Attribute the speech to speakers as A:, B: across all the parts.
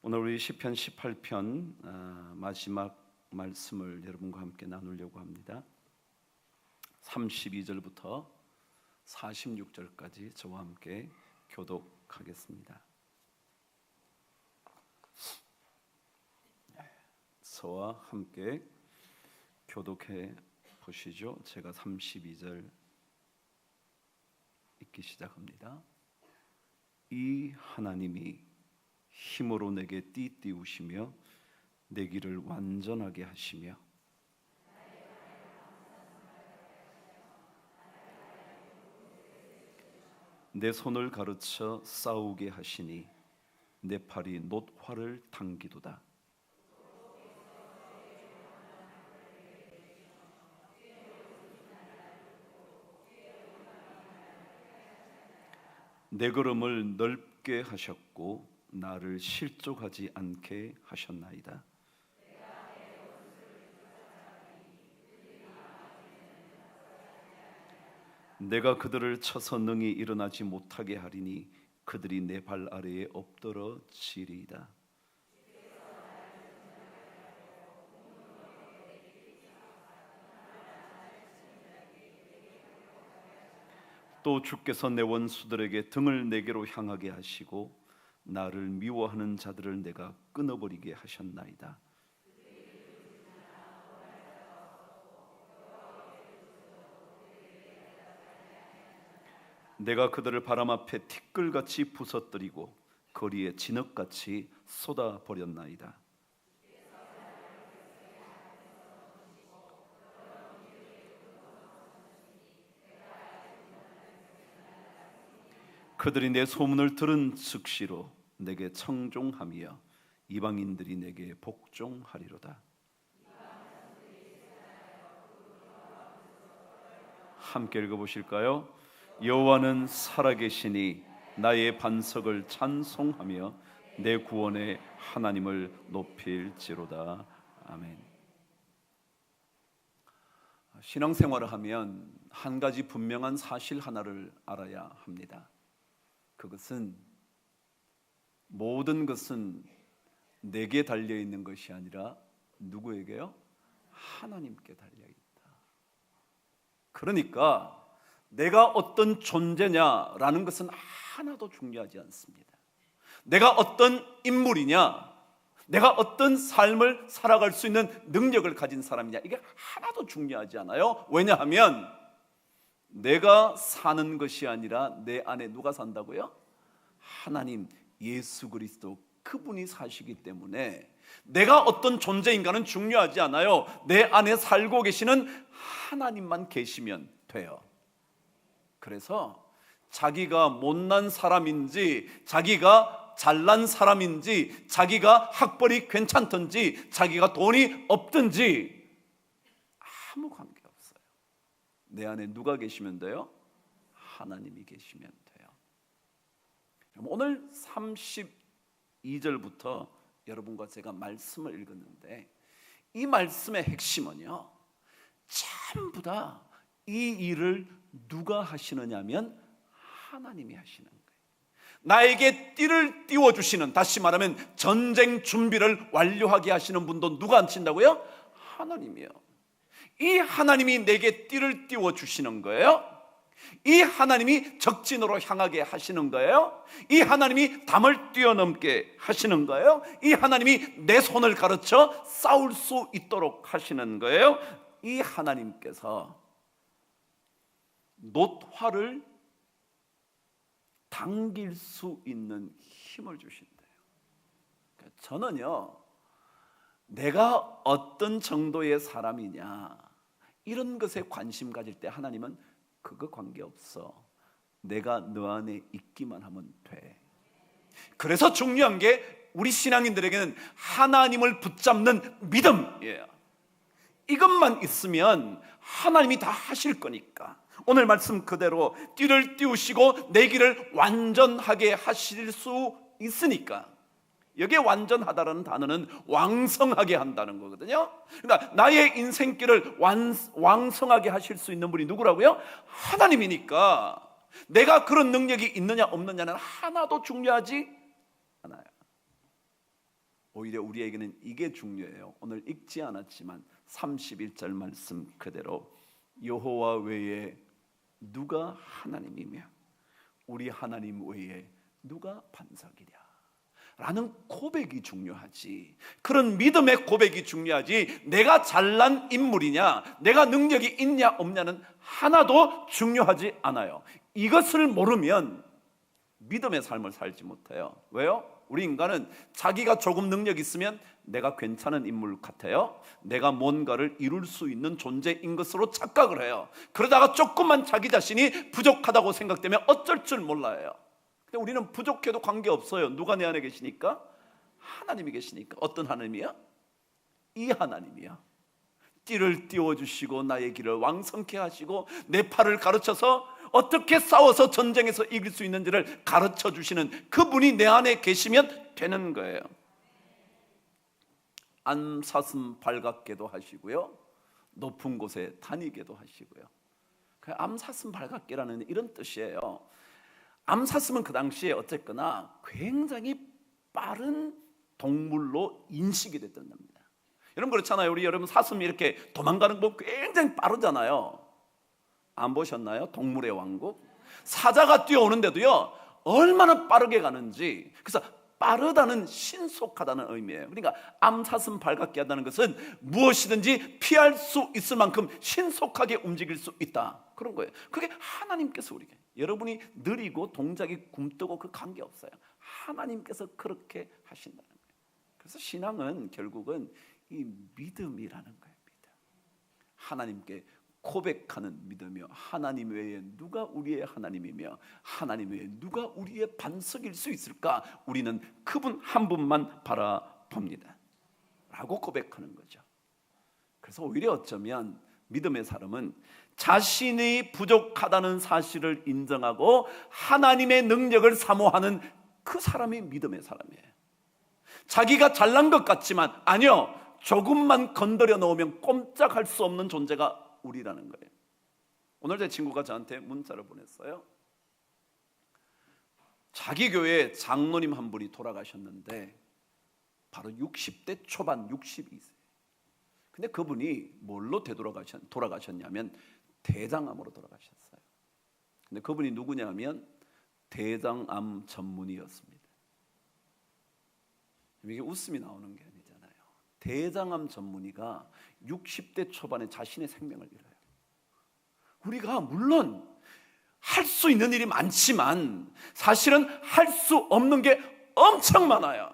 A: 오늘 우리 시편 18편 마지막 말씀을 여러분과 함께 나누려고 합니다. 32절부터 46절까지 저와 함께 교독하겠습니다. 저와 함께 교독해 보시죠. 제가 32절 읽기 시작합니다. 이 하나님이 힘으로 내게 띠띠우시며 내 길을 완전하게 하시며 내 손을 가르쳐 싸우게 하시니 내 팔이 놋화를 당기도다. 내 걸음을 넓게 하셨고 나를 실족하지 않게 하셨나이다. 내가 그들을 쳐서 능히 일어나지 못하게 하리니 그들이 내 발 아래에 엎드러지리이다. 또 주께서 내 원수들에게 등을 내게로 향하게 하시고 나를 미워하는 자들을 내가 끊어버리게 하셨나이다. 내가 그들을 바람 앞에 티끌같이 부서뜨리고 거리에 진흙같이 쏟아버렸나이다. 그들이 내 소문을 들은 즉시로 내게 청종하며 이방인들이 내게 복종하리로다. 함께 읽어보실까요? 여호와는 살아계시니 나의 반석을 찬송하며 내 구원의 하나님을 높일지로다. 아멘. 신앙생활을 하면 한 가지 분명한 사실 하나를 알아야 합니다. 그것은 모든 것은 내게 달려있는 것이 아니라 누구에게요? 하나님께 달려있다. 그러니까 내가 어떤 존재냐라는 것은 하나도 중요하지 않습니다. 내가 어떤 인물이냐, 내가 어떤 삶을 살아갈 수 있는 능력을 가진 사람이냐, 이게 하나도 중요하지 않아요. 왜냐하면 내가 사는 것이 아니라 내 안에 누가 산다고요? 하나님, 예수 그리스도, 그분이 사시기 때문에 내가 어떤 존재인가는 중요하지 않아요. 내 안에 살고 계시는 하나님만 계시면 돼요. 그래서 자기가 못난 사람인지, 자기가 잘난 사람인지, 자기가 학벌이 괜찮든지, 자기가 돈이 없든지 아무 관계 없어요. 내 안에 누가 계시면 돼요? 하나님이 계시면 돼요. 오늘 32절부터 여러분과 제가 말씀을 읽었는데 이 말씀의 핵심은요, 전부 다 이 일을 누가 하시느냐면 하나님이 하시는 거예요. 나에게 띠를 띄워주시는, 다시 말하면 전쟁 준비를 완료하게 하시는 분도 누가 하신다고요? 하나님이요. 이 하나님이 내게 띠를 띄워주시는 거예요. 이 하나님이 적진으로 향하게 하시는 거예요. 이 하나님이 담을 뛰어넘게 하시는 거예요. 이 하나님이 내 손을 가르쳐 싸울 수 있도록 하시는 거예요. 이 하나님께서 놋화를 당길 수 있는 힘을 주신대요. 저는요, 내가 어떤 정도의 사람이냐 이런 것에 관심 가질 때 하나님은 그거 관계없어. 내가 너 안에 있기만 하면 돼. 그래서 중요한 게 우리 신앙인들에게는 하나님을 붙잡는 믿음이에요. 이것만 있으면 하나님이 다 하실 거니까. 오늘 말씀 그대로 띠를 띄우시고 내 길을 완전하게 하실 수 있으니까 여기에 완전하다라는 단어는 왕성하게 한다는 거거든요. 그러니까 나의 인생길을 왕성하게 하실 수 있는 분이 누구라고요? 하나님이니까 내가 그런 능력이 있느냐 없느냐는 하나도 중요하지 않아요. 오히려 우리에게는 이게 중요해요. 오늘 읽지 않았지만 31절 말씀 그대로 여호와 외에 누가 하나님이며 우리 하나님 외에 누가 반석이랴 라는 고백이 중요하지, 그런 믿음의 고백이 중요하지, 내가 잘난 인물이냐 내가 능력이 있냐 없냐는 하나도 중요하지 않아요. 이것을 모르면 믿음의 삶을 살지 못해요. 왜요? 우리 인간은 자기가 조금 능력이 있으면 내가 괜찮은 인물 같아요, 내가 뭔가를 이룰 수 있는 존재인 것으로 착각을 해요. 그러다가 조금만 자기 자신이 부족하다고 생각되면 어쩔 줄 몰라요. 근데 우리는 부족해도 관계없어요. 누가 내 안에 계시니까? 하나님이 계시니까. 어떤 하나님이야? 이 하나님이야. 띠를 띄워주시고 나의 길을 왕성케 하시고 내 팔을 가르쳐서 어떻게 싸워서 전쟁에서 이길 수 있는지를 가르쳐 주시는 그분이 내 안에 계시면 되는 거예요. 암사슴 발같게도 하시고요, 높은 곳에 다니게도 하시고요. 암사슴 발같게라는 이런 뜻이에요. 암사슴은 그 당시에 어쨌거나 굉장히 빠른 동물로 인식이 됐던 겁니다. 여러분 그렇잖아요. 우리 여러분 사슴이 이렇게 도망가는 거 굉장히 빠르잖아요. 안 보셨나요? 동물의 왕국. 사자가 뛰어오는데도요 얼마나 빠르게 가는지. 그래서 빠르다는 신속하다는 의미예요. 그러니까 암사슴 발같게 한다는 것은 무엇이든지 피할 수 있을 만큼 신속하게 움직일 수 있다, 그런 거예요. 그게 하나님께서 우리에게, 여러분이 느리고 동작이 굼뜨고 그 관계없어요. 하나님께서 그렇게 하신다는 거예요. 그래서 신앙은 결국은 이 믿음이라는 거예요. 믿음. 하나님께 고백하는 믿음이요, 하나님 외에 누가 우리의 하나님이며 하나님 외에 누가 우리의 반석일 수 있을까? 우리는 그분 한 분만 바라봅니다 라고 고백하는 거죠. 그래서 오히려 어쩌면 믿음의 사람은 자신이 부족하다는 사실을 인정하고 하나님의 능력을 사모하는 그 사람이 믿음의 사람이에요. 자기가 잘난 것 같지만 아니요, 조금만 건드려 놓으면 꼼짝할 수 없는 존재가 우리라는 거예요. 오늘 제 친구가 저한테 문자를 보냈어요. 자기 교회 장로님 한 분이 돌아가셨는데 바로 60대 초반, 62세. 근데 그분이 뭘로 돌아가셨냐면 대장암으로 돌아가셨어요. 근데 그분이 누구냐면 대장암 전문의였습니다. 이게 웃음이 나오는 게 아니잖아요. 대장암 전문의가 60대 초반에 자신의 생명을 잃어요. 우리가 물론 할 수 있는 일이 많지만 사실은 할 수 없는 게 엄청 많아요.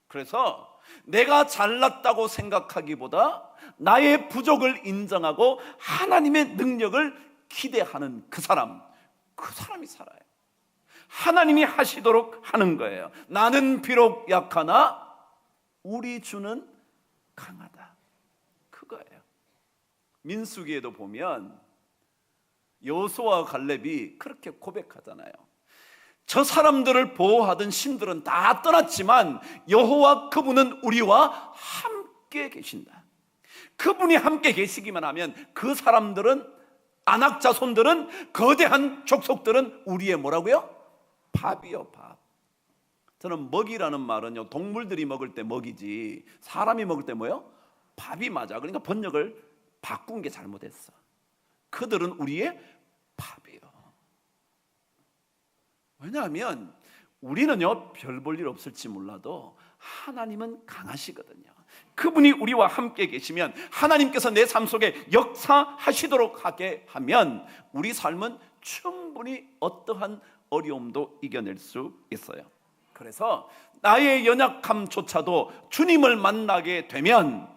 A: 그래서 내가 잘났다고 생각하기보다 나의 부족을 인정하고 하나님의 능력을 기대하는 그 사람이 살아요. 하나님이 하시도록 하는 거예요. 나는 비록 약하나 우리 주는 강하다, 그거예요. 민수기에도 보면 여호수아와 갈렙이 그렇게 고백하잖아요. 저 사람들을 보호하던 신들은 다 떠났지만 여호와 그분은 우리와 함께 계신다. 그분이 함께 계시기만 하면 그 사람들은, 아낙 자손들은, 거대한 족속들은 우리의 뭐라고요? 밥이요, 밥. 저는 먹이라는 말은요, 동물들이 먹을 때 먹이지 사람이 먹을 때 뭐요? 밥이 맞아. 그러니까 번역을 바꾼 게 잘못했어. 그들은 우리의 밥이요. 왜냐하면 우리는요 별 볼 일 없을지 몰라도 하나님은 강하시거든요. 그분이 우리와 함께 계시면, 하나님께서 내 삶 속에 역사하시도록 하게 하면 우리 삶은 충분히 어떠한 어려움도 이겨낼 수 있어요. 그래서 나의 연약함조차도 주님을 만나게 되면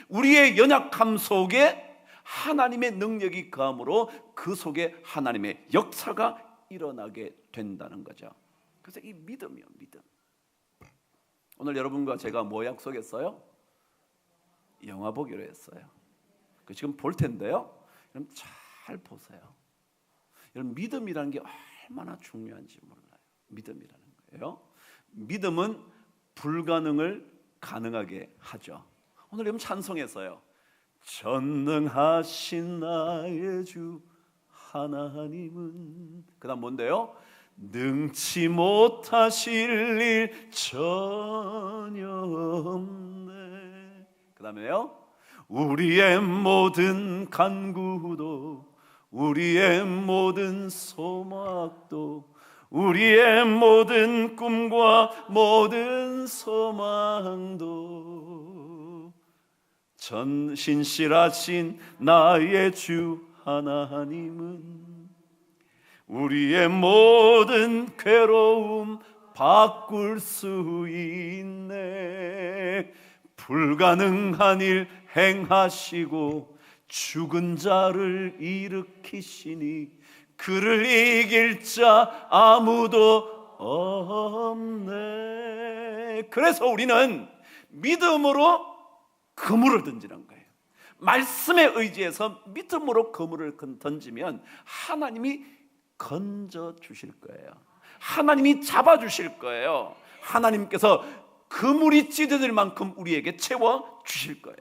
A: 우리의 연약함 속에 하나님의 능력이 거함으로 그 속에 하나님의 역사가 일어나게 된다는 거죠. 그래서 이 믿음이요, 믿음. 오늘 여러분과 제가 뭐 약속했어요? 영화 보기로 했어요. 지금 볼 텐데요, 여러분 잘 보세요. 여러분 믿음이라는 게 얼마나 중요한지 몰라요. 믿음이라는 거예요. 믿음은 불가능을 가능하게 하죠. 오늘 여러분 찬송에서요, 전능하신 나의 주 하나님은, 그 다음 뭔데요? 능치 못하실 일 전혀 없네. 그 다음에요, 우리의 모든 간구도, 우리의 모든 소망도, 우리의 모든 꿈과 모든 소망도 신실하신 나의 주 하나님은 우리의 모든 괴로움 바꿀 수 있네. 불가능한 일 행하시고 죽은 자를 일으키시니 그를 이길 자 아무도 없네. 그래서 우리는 믿음으로 그물을 던지는 거예요. 말씀에 의지해서 믿음으로 그물을 던지면 하나님이 건져 주실 거예요. 하나님이 잡아 주실 거예요. 하나님께서 그물이 찢어질 만큼 우리에게 채워 주실 거예요.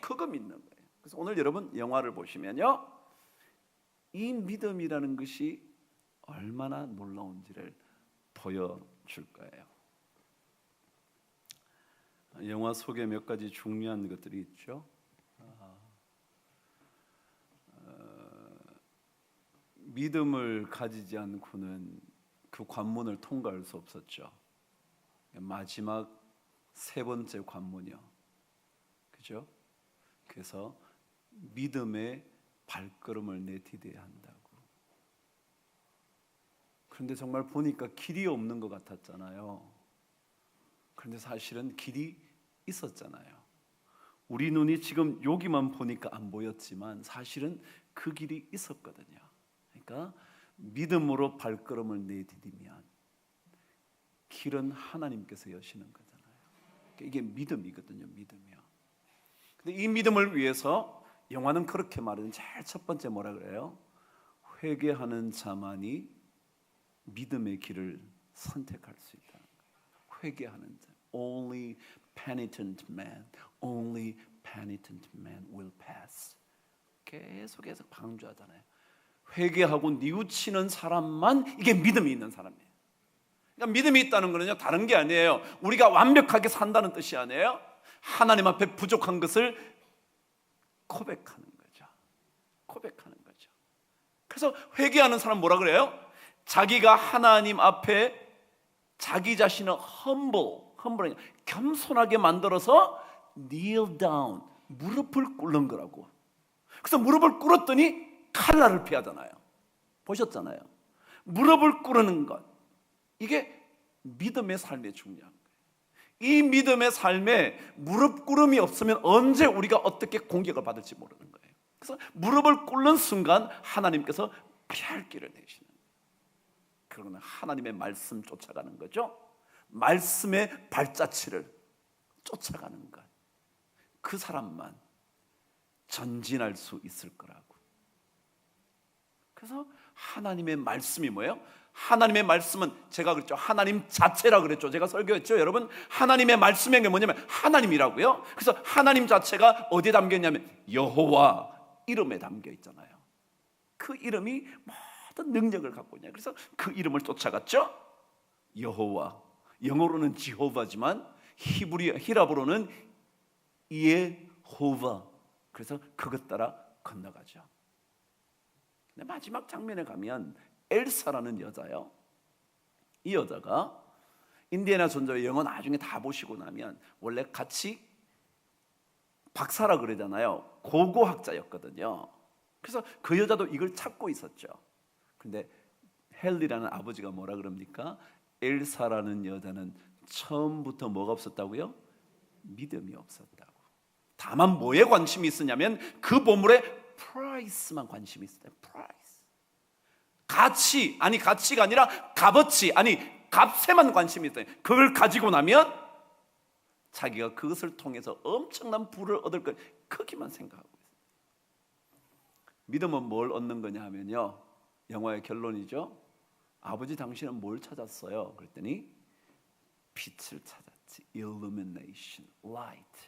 A: 그거 믿는 거예요. 그래서 오늘 여러분 영화를 보시면요, 이 믿음이라는 것이 얼마나 놀라운지를 보여줄 거예요. 영화 속에 몇 가지 중요한 것들이 있죠. 믿음을 가지지 않고는 그 관문을 통과할 수 없었죠. 마지막 세 번째 관문이요, 그죠? 그래서 믿음의 발걸음을 내디뎌야 한다고. 그런데 정말 보니까 길이 없는 것 같았잖아요. 그런데 사실은 길이 있었잖아요. 우리 눈이 지금 여기만 보니까 안 보였지만 사실은 그 길이 있었거든요. 그러니까 믿음으로 발걸음을 내디디면 길은 하나님께서 여시는 거잖아요. 이게 믿음이거든요. 믿음이요. 근데 이 믿음을 위해서 영화는 그렇게 말하는, 제일 첫 번째 뭐라 그래요? 회개하는 자만이 믿음의 길을 선택할 수 있다는 거예요. 회개하는 자. Only penitent man, only penitent man will pass. 계속해서 강조하잖아요. 회개하고 뉘우치는 사람만 이게 믿음이 있는 사람이에요. 그러니까 믿음이 있다는 거는요, 다른 게 아니에요. 우리가 완벽하게 산다는 뜻이 아니에요. 하나님 앞에 부족한 것을 고백하는 거죠. 고백하는 거죠. 그래서 회개하는 사람 뭐라 그래요? 자기가 하나님 앞에 자기 자신을 겸손하게 만들어서 kneel down, 무릎을 꿇는 거라고. 그래서 무릎을 꿇었더니 칼날을 피하잖아요. 보셨잖아요. 무릎을 꿇는 것, 이게 믿음의 삶에 중요한 거예요. 이 믿음의 삶에 무릎 꿇음이 없으면 언제 우리가 어떻게 공격을 받을지 모르는 거예요. 그래서 무릎을 꿇는 순간 하나님께서 피할 길을 내시는 거예요. 그러면 하나님의 말씀 쫓아가는 거죠. 말씀의 발자취를 쫓아가는 것, 그 사람만 전진할 수 있을 거라고. 그래서 하나님의 말씀이 뭐예요? 하나님의 말씀은 제가 그랬죠. 하나님 자체라 그랬죠. 제가 설교했죠. 여러분, 하나님의 말씀인 게 뭐냐면 하나님이라고요. 그래서 하나님 자체가 어디에 담겨 있냐면 여호와 이름에 담겨 있잖아요. 그 이름이 모든 능력을 갖고 있냐. 그래서 그 이름을 쫓아갔죠. 여호와, 영어로는 지호바지만 히라브로는 예호바. 그래서 그것 따라 건너가죠. 근데 마지막 장면에 가면 엘사라는 여자요, 이 여자가 인디애나 존스의 영어 나중에 다 보시고 나면 원래 같이 박사라 그러잖아요. 고고학자였거든요. 그래서 그 여자도 이걸 찾고 있었죠. 근데 헨리라는 아버지가 뭐라 그럽니까? 엘사라는 여자는 처음부터 뭐가 없었다고요? 믿음이 없었다고. 다만 뭐에 관심이 있었냐면 그 보물에 프라이스만 관심이 있었대요. 프라이스. 가치가 아니라 값어치, 값에만 관심이 있어요. 그걸 가지고 나면 자기가 그것을 통해서 엄청난 부를 얻을 걸 크기만 생각하고 있어요. 믿음은 뭘 얻는 거냐 하면요, 영화의 결론이죠. 아버지 당신은 뭘 찾았어요? 그랬더니 빛을 찾았지. illumination, light,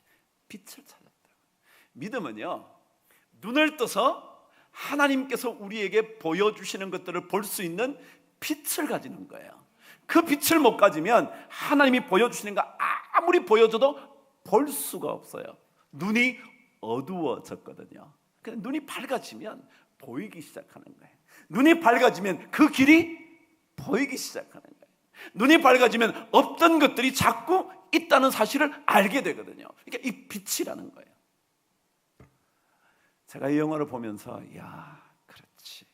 A: 빛을 찾았다. 믿음은요, 눈을 떠서 하나님께서 우리에게 보여주시는 것들을 볼 수 있는 빛을 가지는 거예요. 그 빛을 못 가지면 하나님이 보여주시는 거 아무리 보여줘도 볼 수가 없어요. 눈이 어두워졌거든요. 눈이 밝아지면 보이기 시작하는 거예요. 눈이 밝아지면 그 길이 보이기 시작하는 거예요. 눈이 밝아지면 없던 것들이 자꾸 있다는 사실을 알게 되거든요. 그러니까 이 빛이라는 거예요. 제가 이 영화를 보면서 그렇지.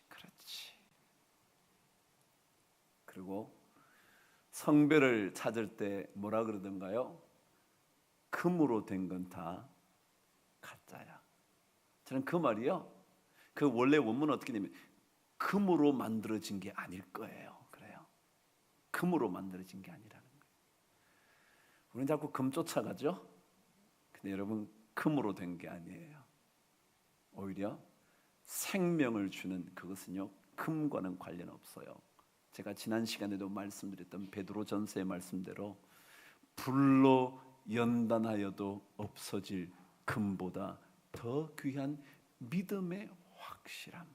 A: 그리고 성별을 찾을 때 뭐라 그러던가요? 금으로 된 건 다 가짜야. 저는 그 말이요, 그 원래 원문은 어떻게 되면 금으로 만들어진 게 아닐 거예요. 그래요. 금으로 만들어진 게 아니라는 거예요. 우리는 자꾸 금 쫓아가죠. 근데 여러분, 금으로 된 게 아니에요. 오히려 생명을 주는 그것은요, 금과는 관련 없어요. 제가 지난 시간에도 말씀드렸던 베드로전서의 말씀대로 불로 연단하여도 없어질 금보다 더 귀한 믿음의 확실함.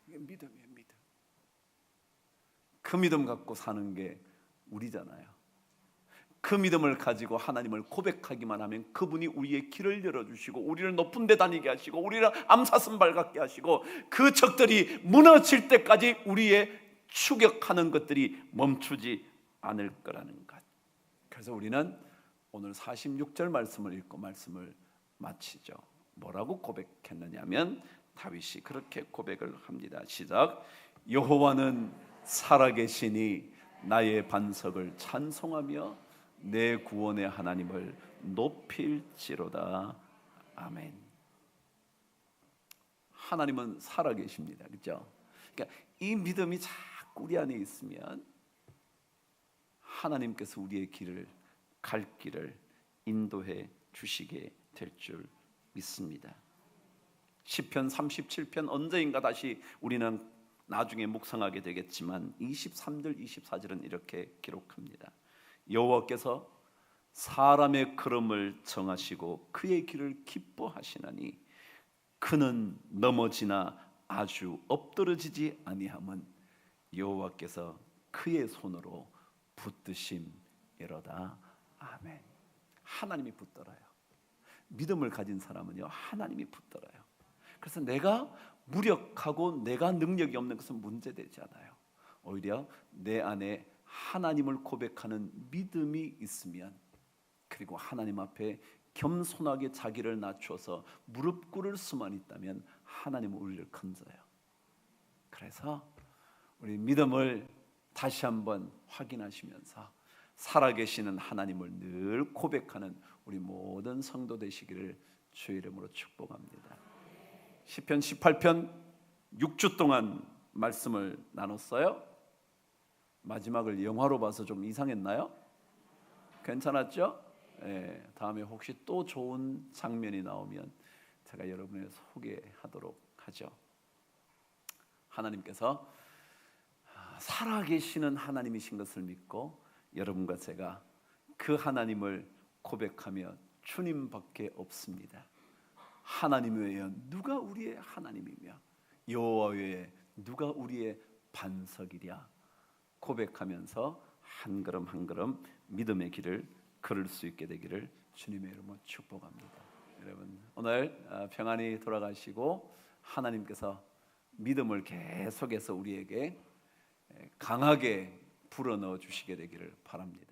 A: 이게 믿음이에요, 믿음. 그 믿음 갖고 사는 게 우리잖아요. 그 믿음을 가지고 하나님을 고백하기만 하면 그분이 우리의 길을 열어주시고 우리를 높은 데 다니게 하시고 우리를 암사슴 발같게 하시고 그 적들이 무너질 때까지 우리의 추격하는 것들이 멈추지 않을 거라는 것. 그래서 우리는 오늘 46절 말씀을 읽고 말씀을 마치죠. 뭐라고 고백했느냐면 다윗이 그렇게 고백을 합니다. 시작. 여호와는 살아계시니 나의 반석을 찬송하며 내 구원의 하나님을 높일지로다. 아멘. 하나님은 살아계십니다. 그렇죠? 그러니까 이 믿음이 자꾸 우리 안에 있으면 하나님께서 우리의 길을, 갈 길을 인도해 주시게 될 줄 믿습니다. 시편 37편 언제인가 다시 우리는 나중에 묵상하게 되겠지만 23절 24절은 이렇게 기록합니다. 여호와께서 사람의 걸음을 정하시고 그의 길을 기뻐하시나니 그는 넘어지나 아주 엎드러지지 아니함은 여호와께서 그의 손으로 붙드심이로다. 아멘. 하나님이 붙들어요. 믿음을 가진 사람은요, 하나님이 붙들어요. 그래서 내가 무력하고 내가 능력이 없는 것은 문제되지 않아요. 오히려 내 안에 하나님을 고백하는 믿음이 있으면, 그리고 하나님 앞에 겸손하게 자기를 낮춰서 무릎 꿇을 수만 있다면 하나님은 우리를 건져요. 그래서 우리 믿음을 다시 한번 확인하시면서 살아계시는 하나님을 늘 고백하는 우리 모든 성도 되시기를 주의 이름으로 축복합니다. 시편 18편 6주 동안 말씀을 나눴어요. 마지막을 영화로 봐서 좀 이상했나요? 괜찮았죠? 네, 다음에 혹시 또 좋은 장면이 나오면 제가 여러분에 소개하도록 하죠. 하나님께서 살아계시는 하나님이신 것을 믿고 여러분과 제가 그 하나님을 고백하며 주님밖에 없습니다. 하나님 외에 누가 우리의 하나님이며 여호와 외에 누가 우리의 반석이랴 고백하면서 한 걸음 한 걸음 믿음의 길을 걸을 수 있게 되기를 주님의 이름으로 축복합니다. 여러분 오늘 평안히 돌아가시고 하나님께서 믿음을 계속해서 우리에게 강하게 불어넣어 주시게 되기를 바랍니다.